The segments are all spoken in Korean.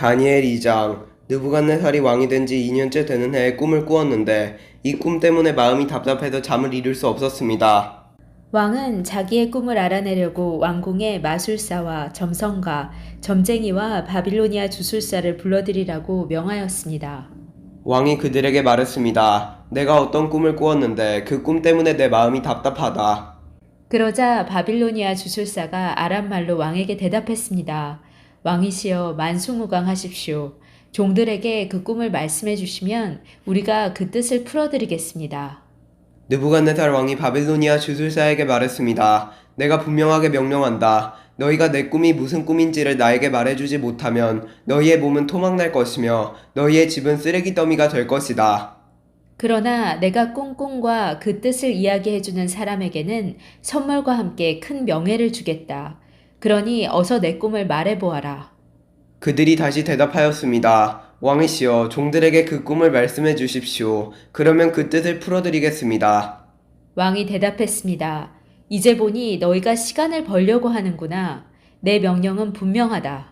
다니엘 2장. 느부갓네살이 왕이 된 지 2년째 되는 해에 꿈을 꾸었는데 이 꿈 때문에 마음이 답답해서 잠을 이룰 수 없었습니다. 왕은 자기의 꿈을 알아내려고 왕궁에 마술사와 점성가, 점쟁이와 바빌로니아 주술사를 불러들이라고 명하였습니다. 왕이 그들에게 말했습니다. 내가 어떤 꿈을 꾸었는데 그 꿈 때문에 내 마음이 답답하다. 그러자 바빌로니아 주술사가 아람말로 왕에게 대답했습니다. 왕이시여 만수무강하십시오. 종들에게 그 꿈을 말씀해 주시면 우리가 그 뜻을 풀어드리겠습니다. 느부갓네살 왕이 바빌로니아 주술사에게 말했습니다. 내가 분명하게 명령한다. 너희가 내 꿈이 무슨 꿈인지를 나에게 말해주지 못하면 너희의 몸은 토막날 것이며 너희의 집은 쓰레기 더미가 될 것이다. 그러나 내가 꾼 꿈과 그 뜻을 이야기해주는 사람에게는 선물과 함께 큰 명예를 주겠다. 그러니 어서 내 꿈을 말해보아라. 그들이 다시 대답하였습니다. 왕이시여, 종들에게 그 꿈을 말씀해 주십시오. 그러면 그 뜻을 풀어드리겠습니다. 왕이 대답했습니다. 이제 보니 너희가 시간을 벌려고 하는구나. 내 명령은 분명하다.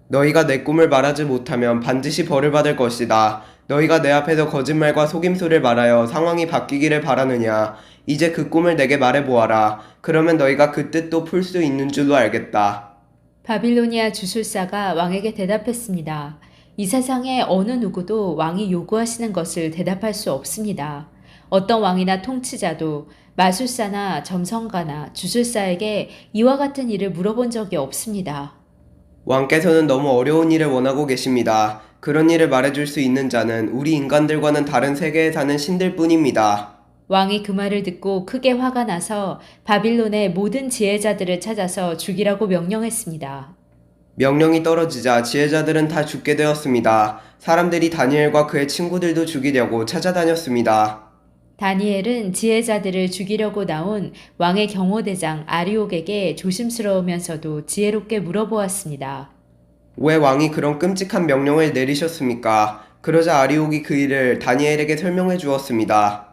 너희가 내 꿈을 말하지 못하면 반드시 벌을 받을 것이다. 너희가 내 앞에서 거짓말과 속임수를 말하여 상황이 바뀌기를 바라느냐. 이제 그 꿈을 내게 말해보아라. 그러면 너희가 그 뜻도 풀 수 있는 줄로 알겠다. 바빌로니아 주술사가 왕에게 대답했습니다. 이 세상에 어느 누구도 왕이 요구하시는 것을 대답할 수 없습니다. 어떤 왕이나 통치자도 마술사나 점성가나 주술사에게 이와 같은 일을 물어본 적이 없습니다. 왕께서는 너무 어려운 일을 원하고 계십니다. 그런 일을 말해줄 수 있는 자는 우리 인간들과는 다른 세계에 사는 신들 뿐입니다. 왕이 그 말을 듣고 크게 화가 나서 바빌론의 모든 지혜자들을 찾아서 죽이라고 명령했습니다. 명령이 떨어지자 지혜자들은 다 죽게 되었습니다. 사람들이 다니엘과 그의 친구들도 죽이려고 찾아다녔습니다. 다니엘은 지혜자들을 죽이려고 나온 왕의 경호대장 아리옥에게 조심스러우면서도 지혜롭게 물어보았습니다. 왜 왕이 그런 끔찍한 명령을 내리셨습니까? 그러자 아리옥이 그 일을 다니엘에게 설명해 주었습니다.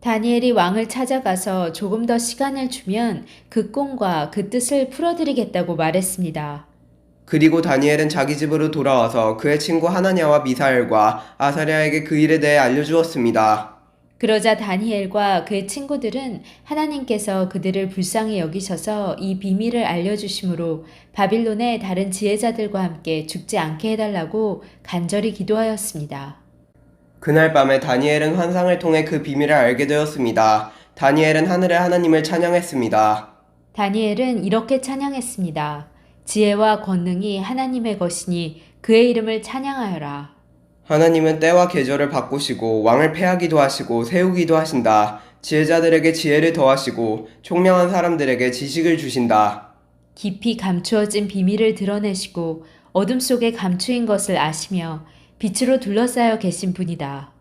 다니엘이 왕을 찾아가서 조금 더 시간을 주면 그 꿈과 그 뜻을 풀어드리겠다고 말했습니다. 그리고 다니엘은 자기 집으로 돌아와서 그의 친구 하나냐와 미사엘과 아사랴에게 그 일에 대해 알려주었습니다. 그러자 다니엘과 그의 친구들은 하나님께서 그들을 불쌍히 여기셔서 이 비밀을 알려주심으로 바빌론의 다른 지혜자들과 함께 죽지 않게 해달라고 간절히 기도하였습니다. 그날 밤에 다니엘은 환상을 통해 그 비밀을 알게 되었습니다. 다니엘은 하늘의 하나님을 찬양했습니다. 다니엘은 이렇게 찬양했습니다. 지혜와 권능이 하나님의 것이니 그의 이름을 찬양하여라. 하나님은 때와 계절을 바꾸시고 왕을 패하기도 하시고 세우기도 하신다. 지혜자들에게 지혜를 더하시고 총명한 사람들에게 지식을 주신다. 깊이 감추어진 비밀을 드러내시고 어둠 속에 감추인 것을 아시며 빛으로 둘러싸여 계신 분이다.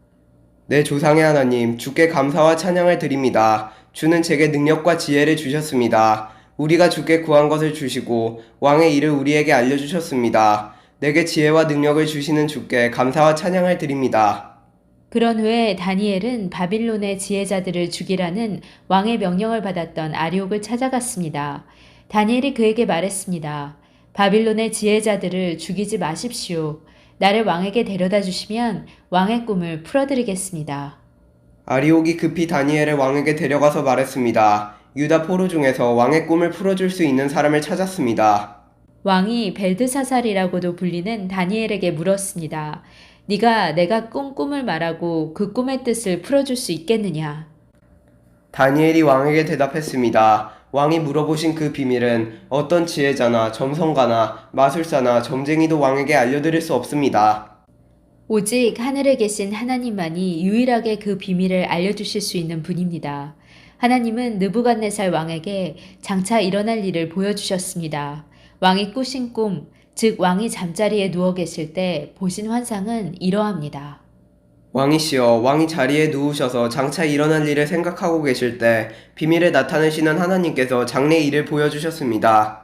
내 조상의 하나님, 주께 감사와 찬양을 드립니다. 주는 제게 능력과 지혜를 주셨습니다. 우리가 주께 구한 것을 주시고 왕의 일을 우리에게 알려주셨습니다. 내게 지혜와 능력을 주시는 주께 감사와 찬양을 드립니다. 그런 후에 다니엘은 바빌론의 지혜자들을 죽이라는 왕의 명령을 받았던 아리옥을 찾아갔습니다. 다니엘이 그에게 말했습니다. 바빌론의 지혜자들을 죽이지 마십시오. 나를 왕에게 데려다 주시면 왕의 꿈을 풀어드리겠습니다. 아리옥이 급히 다니엘을 왕에게 데려가서 말했습니다. 유다 포로 중에서 왕의 꿈을 풀어줄 수 있는 사람을 찾았습니다. 왕이 벨드사살이라고도 불리는 다니엘에게 물었습니다. 네가 내가 꾼 꿈을 말하고 그 꿈의 뜻을 풀어줄 수 있겠느냐? 다니엘이 왕에게 대답했습니다. 왕이 물어보신 그 비밀은 어떤 지혜자나 점성가나 마술사나 점쟁이도 왕에게 알려드릴 수 없습니다. 오직 하늘에 계신 하나님만이 유일하게 그 비밀을 알려주실 수 있는 분입니다. 하나님은 느부갓네살 왕에게 장차 일어날 일을 보여주셨습니다. 왕이 꾸신 꿈, 즉 왕이 잠자리에 누워 계실 때 보신 환상은 이러합니다. 왕이시여, 왕이 자리에 누우셔서 장차 일어날 일을 생각하고 계실 때 비밀을 나타내시는 하나님께서 장래 일을 보여주셨습니다.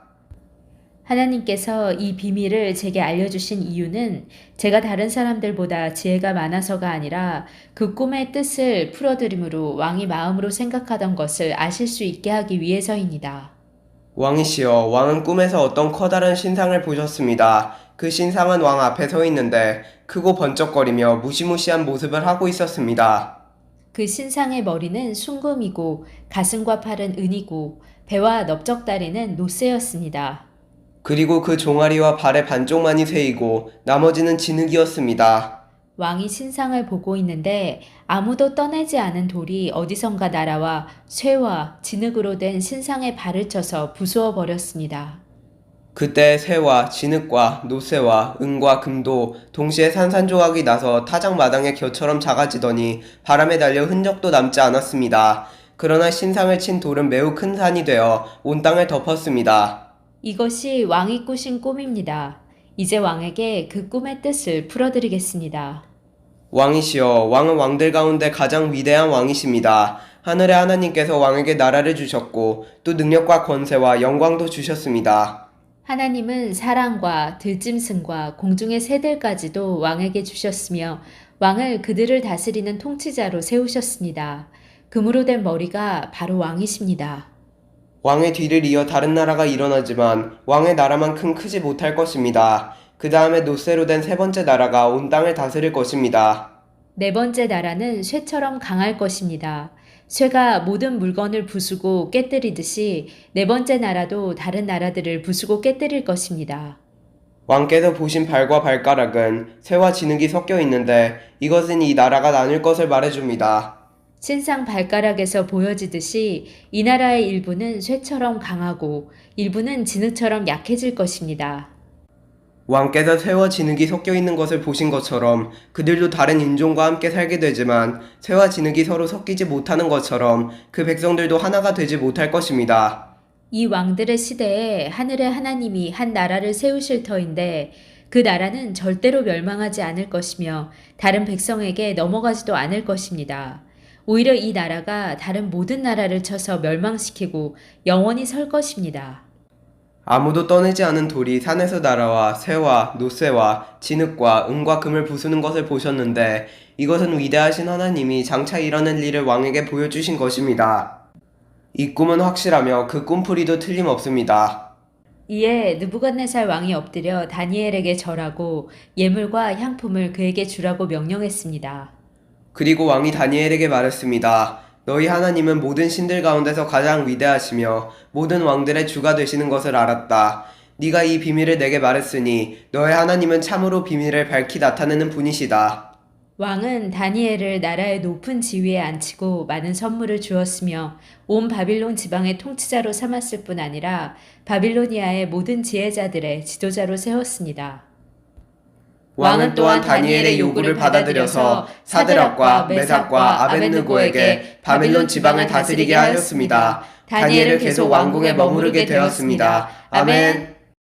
하나님께서 이 비밀을 제게 알려주신 이유는 제가 다른 사람들보다 지혜가 많아서가 아니라 그 꿈의 뜻을 풀어드림으로 왕이 마음으로 생각하던 것을 아실 수 있게 하기 위해서입니다. 왕이시여, 왕은 꿈에서 어떤 커다란 신상을 보셨습니다. 그 신상은 왕 앞에 서 있는데 크고 번쩍거리며 무시무시한 모습을 하고 있었습니다. 그 신상의 머리는 순금이고 가슴과 팔은 은이고 배와 넓적다리는 노쇠였습니다. 그리고 그 종아리와 발의 반쪽만이 쇠이고 나머지는 진흙이었습니다. 왕이 신상을 보고 있는데 아무도 떠내지 않은 돌이 어디선가 날아와 쇠와 진흙으로 된 신상의 발을 쳐서 부수어 버렸습니다. 그때 쇠와 진흙과 노쇠와 은과 금도 동시에 산산조각이 나서 타작마당의 겨처럼 작아지더니 바람에 날려 흔적도 남지 않았습니다. 그러나 신상을 친 돌은 매우 큰 산이 되어 온 땅을 덮었습니다. 이것이 왕이 꾸신 꿈입니다. 이제 왕에게 그 꿈의 뜻을 풀어드리겠습니다. 왕이시여, 왕은 왕들 가운데 가장 위대한 왕이십니다. 하늘의 하나님께서 왕에게 나라를 주셨고 또 능력과 권세와 영광도 주셨습니다. 하나님은 사랑과 들짐승과 공중의 새들까지도 왕에게 주셨으며 왕을 그들을 다스리는 통치자로 세우셨습니다. 금으로 된 머리가 바로 왕이십니다. 왕의 뒤를 이어 다른 나라가 일어나지만 왕의 나라만큼 크지 못할 것입니다. 그 다음에 노쇠로 된 세 번째 나라가 온 땅을 다스릴 것입니다. 네 번째 나라는 쇠처럼 강할 것입니다. 쇠가 모든 물건을 부수고 깨뜨리듯이 네 번째 나라도 다른 나라들을 부수고 깨뜨릴 것입니다. 왕께서 보신 발과 발가락은 쇠와 진흙이 섞여 있는데 이것은 이 나라가 나눌 것을 말해줍니다. 신상 발가락에서 보여지듯이 이 나라의 일부는 쇠처럼 강하고 일부는 진흙처럼 약해질 것입니다. 왕께서 쇠와 진흙이 섞여 있는 것을 보신 것처럼 그들도 다른 인종과 함께 살게 되지만 쇠와 진흙이 서로 섞이지 못하는 것처럼 그 백성들도 하나가 되지 못할 것입니다. 이 왕들의 시대에 하늘의 하나님이 한 나라를 세우실 터인데 그 나라는 절대로 멸망하지 않을 것이며 다른 백성에게 넘어가지도 않을 것입니다. 오히려 이 나라가 다른 모든 나라를 쳐서 멸망시키고 영원히 설 것입니다. 아무도 떠내지 않은 돌이 산에서 날아와 쇠와 노쇠와 진흙과 은과 금을 부수는 것을 보셨는데 이것은 위대하신 하나님이 장차 일어날 일을 왕에게 보여주신 것입니다. 이 꿈은 확실하며 그 꿈풀이도 틀림없습니다. 이에 느부갓네살 왕이 엎드려 다니엘에게 절하고 예물과 향품을 그에게 주라고 명령했습니다. 그리고 왕이 다니엘에게 말했습니다. 너희 하나님은 모든 신들 가운데서 가장 위대하시며 모든 왕들의 주가 되시는 것을 알았다. 네가 이 비밀을 내게 말했으니 너의 하나님은 참으로 비밀을 밝히 나타내는 분이시다. 왕은 다니엘을 나라의 높은 지위에 앉히고 많은 선물을 주었으며 온 바빌론 지방의 통치자로 삼았을 뿐 아니라 바빌로니아의 모든 지혜자들의 지도자로 세웠습니다. 왕은 또한 다니엘의 요구를 받아들여서 사드락과 메삭과 아벳느고에게 바빌론 지방을 다스리게 하였습니다. 다니엘은 계속 왕궁에 머무르게 되었습니다. 아멘.